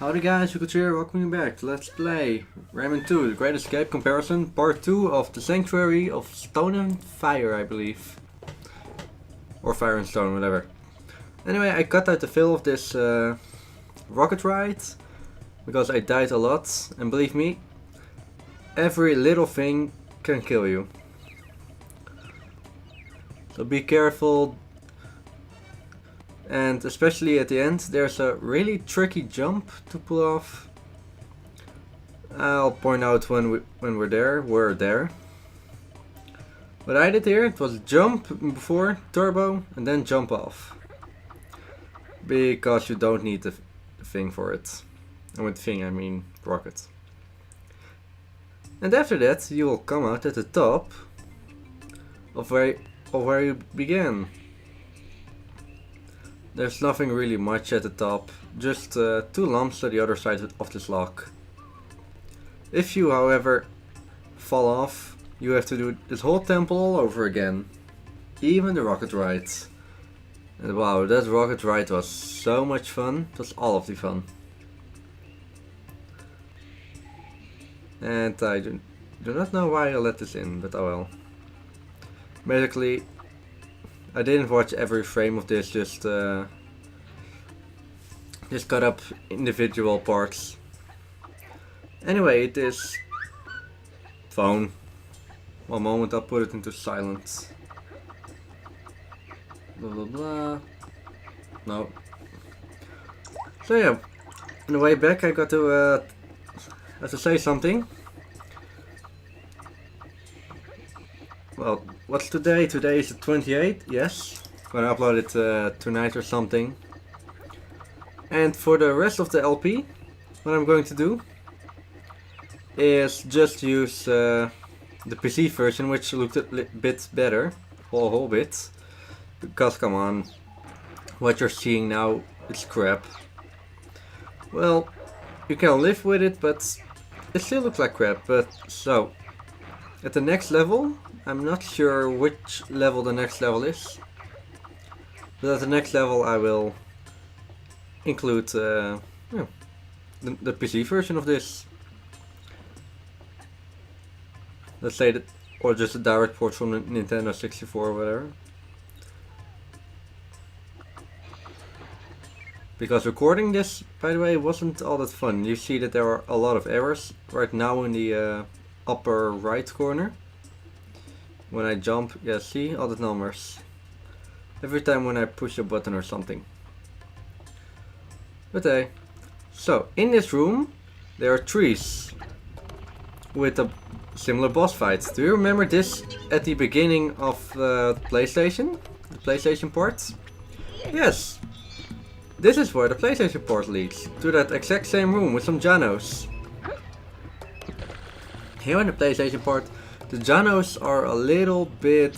Howdy guys, Riekelt here, welcome back to Let's Play Rayman 2, The Great Escape Comparison, Part 2 of the Sanctuary of Stone and Fire, I believe. Or Fire and Stone, whatever. Anyway, I cut out the fill of this rocket ride, because I died a lot, and believe me, every little thing can kill you. So be careful. And especially at the end, there's a really tricky jump to pull off. I'll point out when we're there. What I did here, it was jump before, turbo, and then jump off. Because you don't need the thing for it. And with thing I mean rocket. And after that, you will come out at the top of where you began. There's nothing really much at the top, just 2 lumps to the other side of this lock. If you, however, fall off, you have to do this whole temple all over again. Even the rocket ride. And wow, that rocket ride was so much fun. It was all of the fun. And I do not know why I let this in, but oh well. Basically, I didn't watch every frame of this, just cut up individual parts. Anyway, it is phone. One moment, I'll put it into silence. Blah blah blah. No. So yeah, on the way back I got to have to say something. Well, what's today? Today is the 28th, yes. Gonna upload it tonight or something. And for the rest of the LP, what I'm going to do is just use the PC version, which looked a bit better, a whole bit. Because come on, what you're seeing now, it's crap. Well, you can live with it, but it still looks like crap. But so, at the next level, I'm not sure which level the next level is, but at the next level I will include the PC version of this. Let's say that, or just a direct port from the Nintendo 64 or whatever. Because recording this, by the way, wasn't all that fun. You see that there are a lot of errors right now in the upper right corner. When I jump, yeah, see all the numbers. Every time when I push a button or something. But hey, so in this room there are trees with a similar boss fights. Do you remember this at the beginning of the PlayStation port? Yes, this is where the PlayStation port leads, to that exact same room with some Janos. Here in the PlayStation port, the Janos are a little bit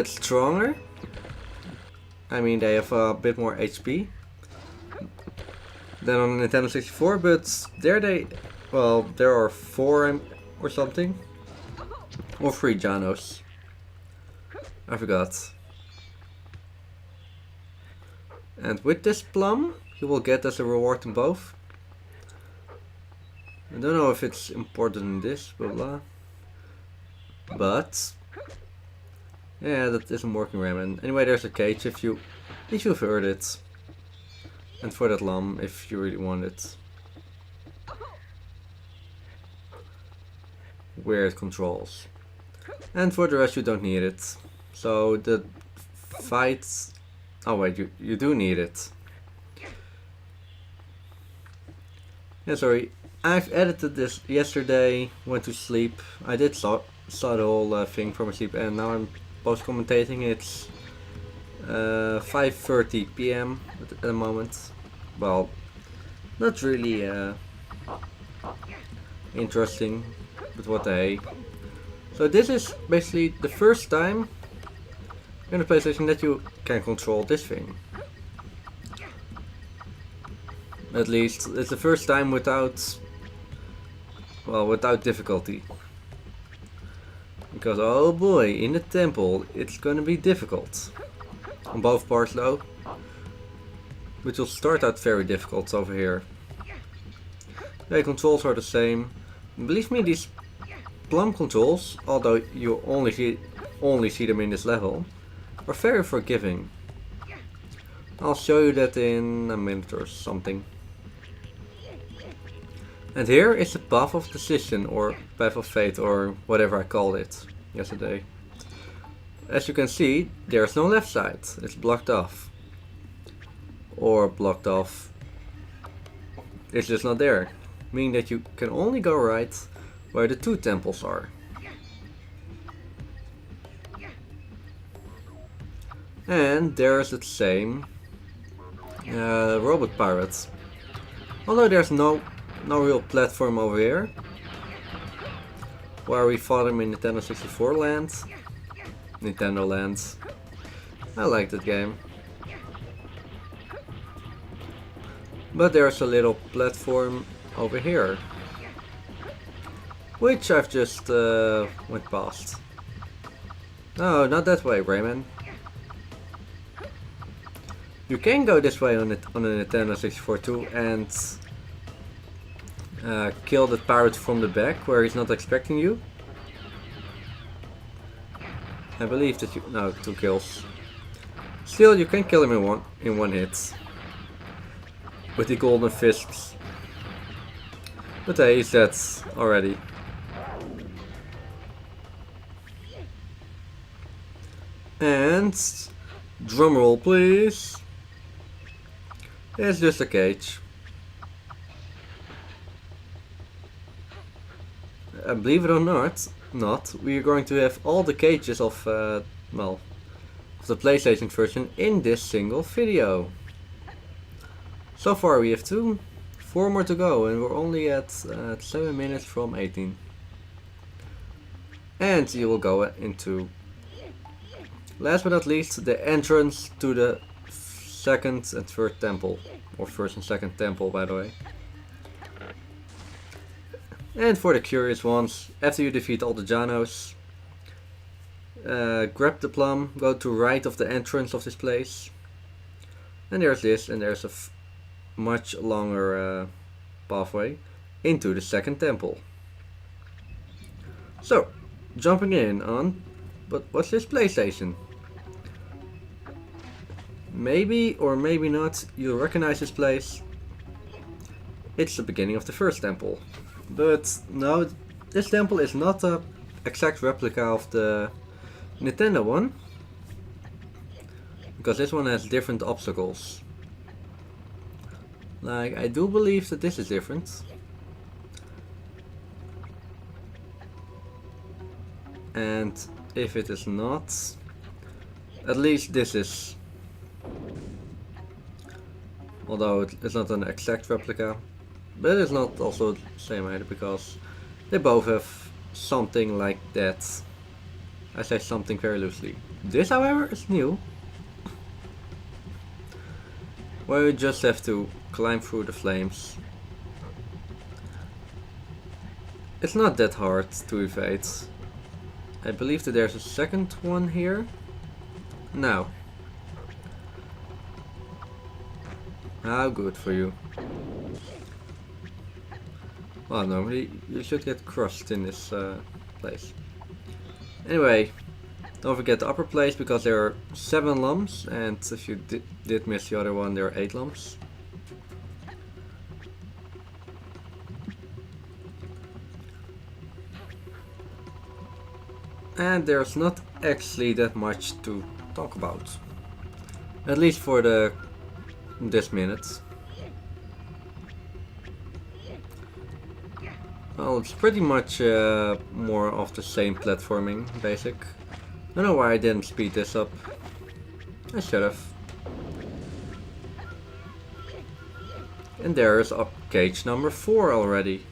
stronger. I mean, they have a bit more HP than on the Nintendo 64, but there are 4 or something, or 3 Janos. I forgot. And with this plum, you will get as a reward in both. I don't know if it's important in this, blah blah. But yeah, that isn't working, Rayman. Anyway, there's a cage if you've heard it. And for that llama, if you really want it. Weird controls. And for the rest you don't need it. So the fights, oh wait, you do need it. Yeah, sorry. I've edited this yesterday, went to sleep. I did saw the whole thing from my sleep, and now I'm post-commentating. It's 5:30 PM at the moment. Well, not really interesting, but what the hey. So this is basically the first time in the PlayStation that you can control this thing. At least it's the first time without difficulty. Because oh boy, in the temple it's gonna be difficult. On both parts though. which will start out very difficult over here. The controls are the same. Believe me, these plum controls, although you only see them in this level, are very forgiving. I'll show you that in a minute or something. And here is the path of decision, or path of fate, or whatever I called it yesterday. As you can see, there's no left side, it's blocked off. Or blocked off, it's just not there. Meaning that you can only go right where the two temples are. And there's the same robot pirates. Although there's no real platform over here, where we fought him in Nintendo 64 land. Nintendo land. I like that game. But there's a little platform over here, which I've just went past. No, not that way, Rayman. You can go this way on a Nintendo 64 too and kill the pirate from the back where he's not expecting you. I believe that you... no, 2 kills. Still, you can kill him in one hit. With the golden fists. But hey, he's dead already. And... drumroll please. It's just a cage. Believe it or not, we are going to have all the cages of, well, of the PlayStation version in this single video. So far we have 2, 4 more to go, and we're only at 7 minutes from 18. And you will go into, last but not least, the entrance to the second and third temple, or first and second temple by the way. And for the curious ones, after you defeat all the Janos, grab the plum, go to right of the entrance of this place, and there's this, and there's a much longer pathway into the second temple. So, jumping in on, but what's this PlayStation? Maybe or maybe not, you'll recognize this place. It's the beginning of the first temple. But no, this temple is not an exact replica of the Nintendo one. Because this one has different obstacles. Like, I do believe that this is different. And if it is not, at least this is. Although it's not an exact replica. But it's not also the same either, because they both have something like that. I say something very loosely. This, however, is new. Where you just have to climb through the flames. It's not that hard to evade. I believe that there's a second one here. No. How good for you. Well, normally you should get crushed in this place. Anyway, don't forget the upper place, because there are 7 lumps, and if you did miss the other one, there are 8 lumps. And there's not actually that much to talk about. At least for this minute. Well, it's pretty much more of the same platforming, basic. I don't know why I didn't speed this up. I should have. And there is up cage number 4 already.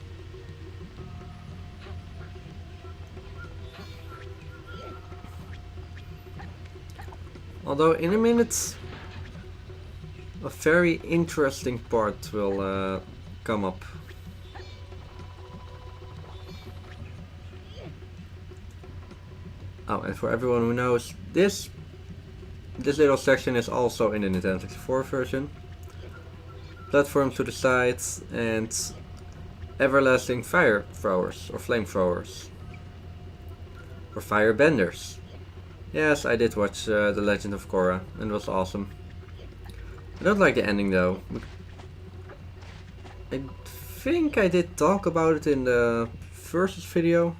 Although in a minute a very interesting part will come up. Oh, and for everyone who knows, this little section is also in the Nintendo 64 version. platforms to the sides, and everlasting fire throwers or flamethrowers. Or firebenders. Yes, I did watch The Legend of Korra, and it was awesome. I don't like the ending though. I think I did talk about it in the versus video,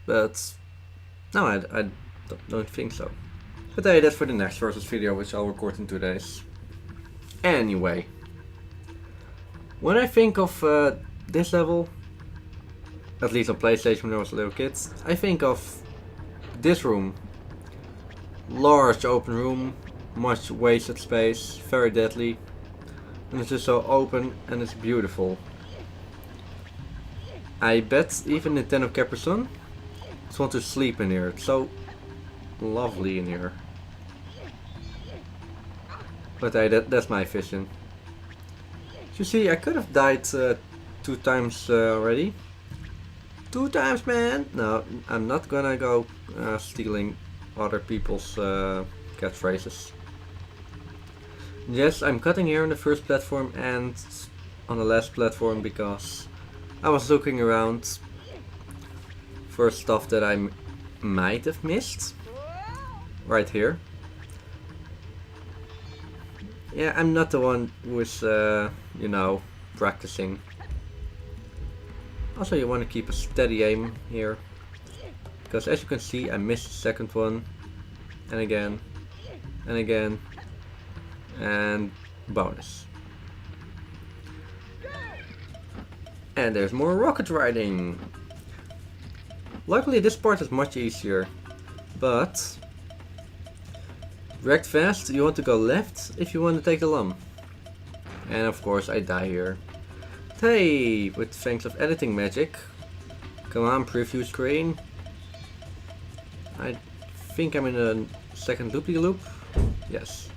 but no, I don't think so. But hey, that's for the next versus video, which I'll record in 2 days. Anyway, when I think of this level, at least on PlayStation when I was a little kid, I think of this room. Large open room, much wasted space, very deadly, and it's just so open and it's beautiful. I bet even Nintendo Capricorn just want to sleep in here. It's so lovely in here. But hey, that's my vision. You see, I could have died 2 times already. 2 times, man! No, I'm not gonna go stealing other people's catchphrases. Yes, I'm cutting here on the first platform and on the last platform because I was looking around for stuff that I might have missed. Right here. Yeah, I'm not the one who is, you know, practicing. Also, you want to keep a steady aim here. Because as you can see, I missed the second one. And again. And again. And bonus. And there's more rocket riding. Luckily this part is much easier. But react fast, you want to go left if you want to take the lump. And of course I die here. Hey, with thanks of editing magic. Come on, preview screen. I think I'm in a second loop-de-loop. Yes.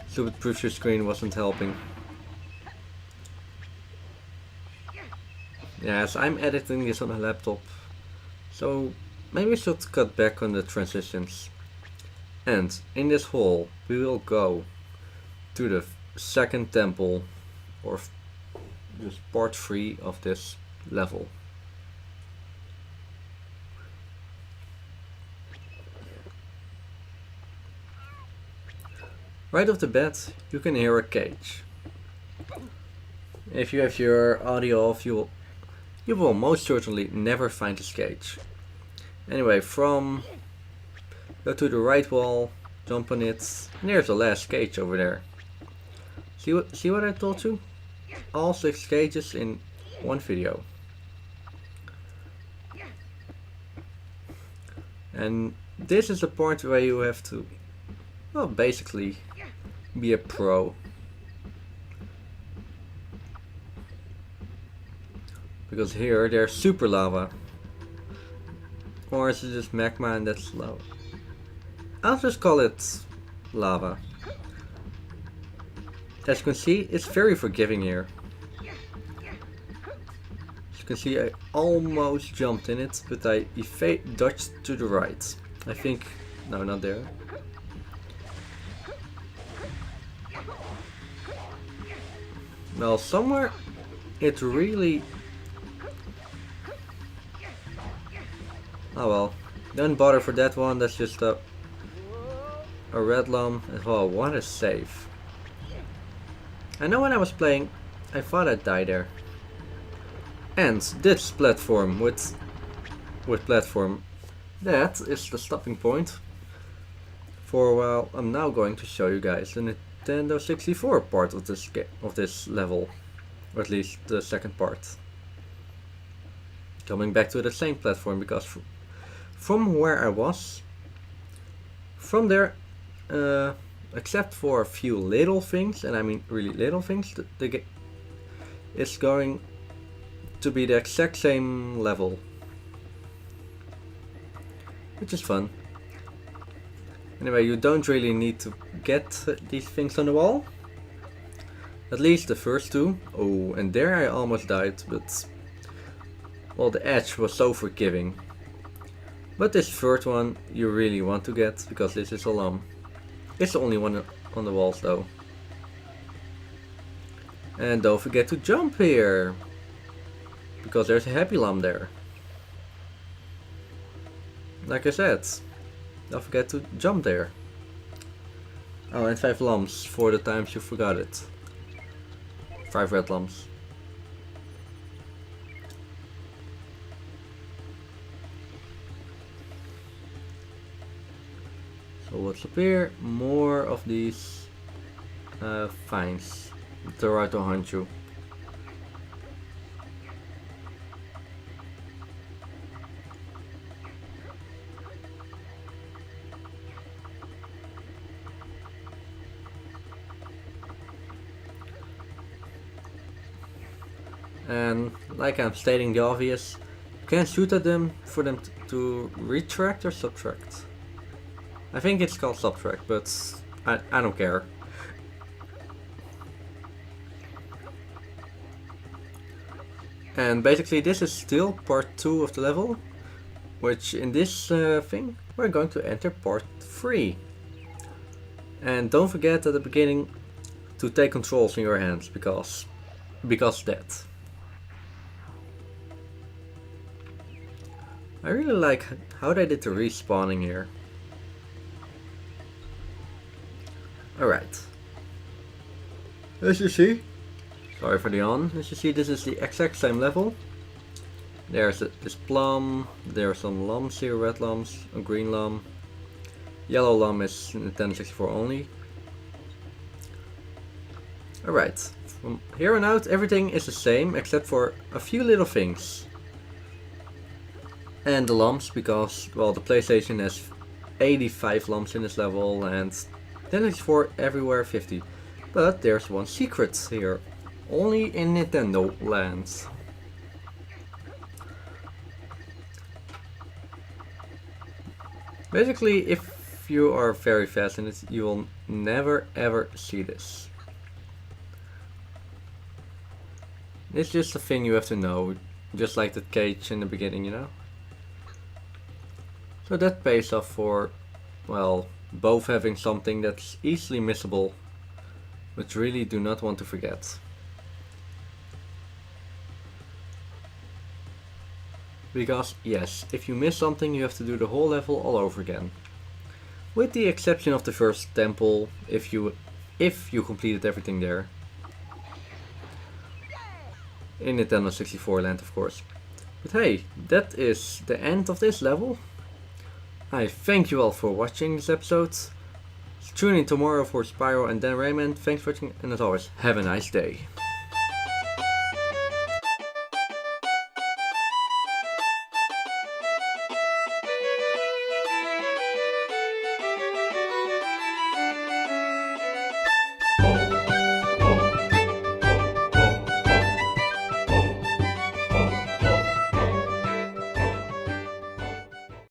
Stupid preview screen wasn't helping. Yes, I'm editing this on a laptop. So maybe we should cut back on the transitions. And in this hall we will go to the second temple, or just part 3 of this level. Right off the bat you can hear a cage. If you have your audio off, you will most certainly never find this cage. Anyway, go to the right wall, jump on it, and there's the last cage over there. See what I told you? All 6 cages in one video. And this is the part where you have to, well, basically be a pro. Because here there's super lava. Or is it just magma and that's lava? I'll just call it lava. As you can see, it's very forgiving here. As you can see, I almost jumped in it, but I dodged to the right. I think, no, not there. Well, somewhere it really... Oh well, don't bother for that one, that's just a red lump. Oh, what a save. I know when I was playing, I thought I'd die there. And this platform with platform, that is the stopping point for, well, I'm now going to show you guys the Nintendo 64 part of this level, or at least the second part. Coming back to the same platform, because from where I was, from there, except for a few little things, and I mean really little things, it's going to be the exact same level, which is fun. Anyway, you don't really need to get these things on the wall, at least the first 2. Oh, and there I almost died, but well, the edge was so forgiving. But this third one you really want to get, because this is a lump. It's the only one on the walls though. And don't forget to jump here, because there's a happy llama there. Like I said, don't forget to jump there. Oh, and 5 llams for the times you forgot it. 5 red llams. So what's up here? More of these finds. The right to hunt you. And like I'm stating the obvious, you can't shoot at them for them to retract or subtract. I think it's called subtract, but I don't care. And basically this is still part 2 of the level, which in this thing we're going to enter part 3. And don't forget at the beginning to take controls in your hands, because that. I really like how they did the respawning here. Alright. As you see, sorry for the yawn, as you see this is the exact same level. There's this plum, there are some llams here, red llams, a green llama. Yellow llama is Nintendo 64 only. Alright, from here on out everything is the same except for a few little things. And the llams, because, well, the PlayStation has 85 llams in this level and Nintendo 64 everywhere 50. But there's one secret here, only in Nintendo land. Basically, if you are very fast in it, you will never ever see this. It's just a thing you have to know, just like that cage in the beginning, you know? So that pays off for, well, both having something that's easily missable, but really do not want to forget. Because, yes, if you miss something you have to do the whole level all over again. With the exception of the first temple, if you completed everything there. In Nintendo 64 land, of course. But hey, that is the end of this level. I thank you all for watching this episode. Tune in tomorrow for Spyro and then Rayman. Thanks for watching, and as always, have a nice day.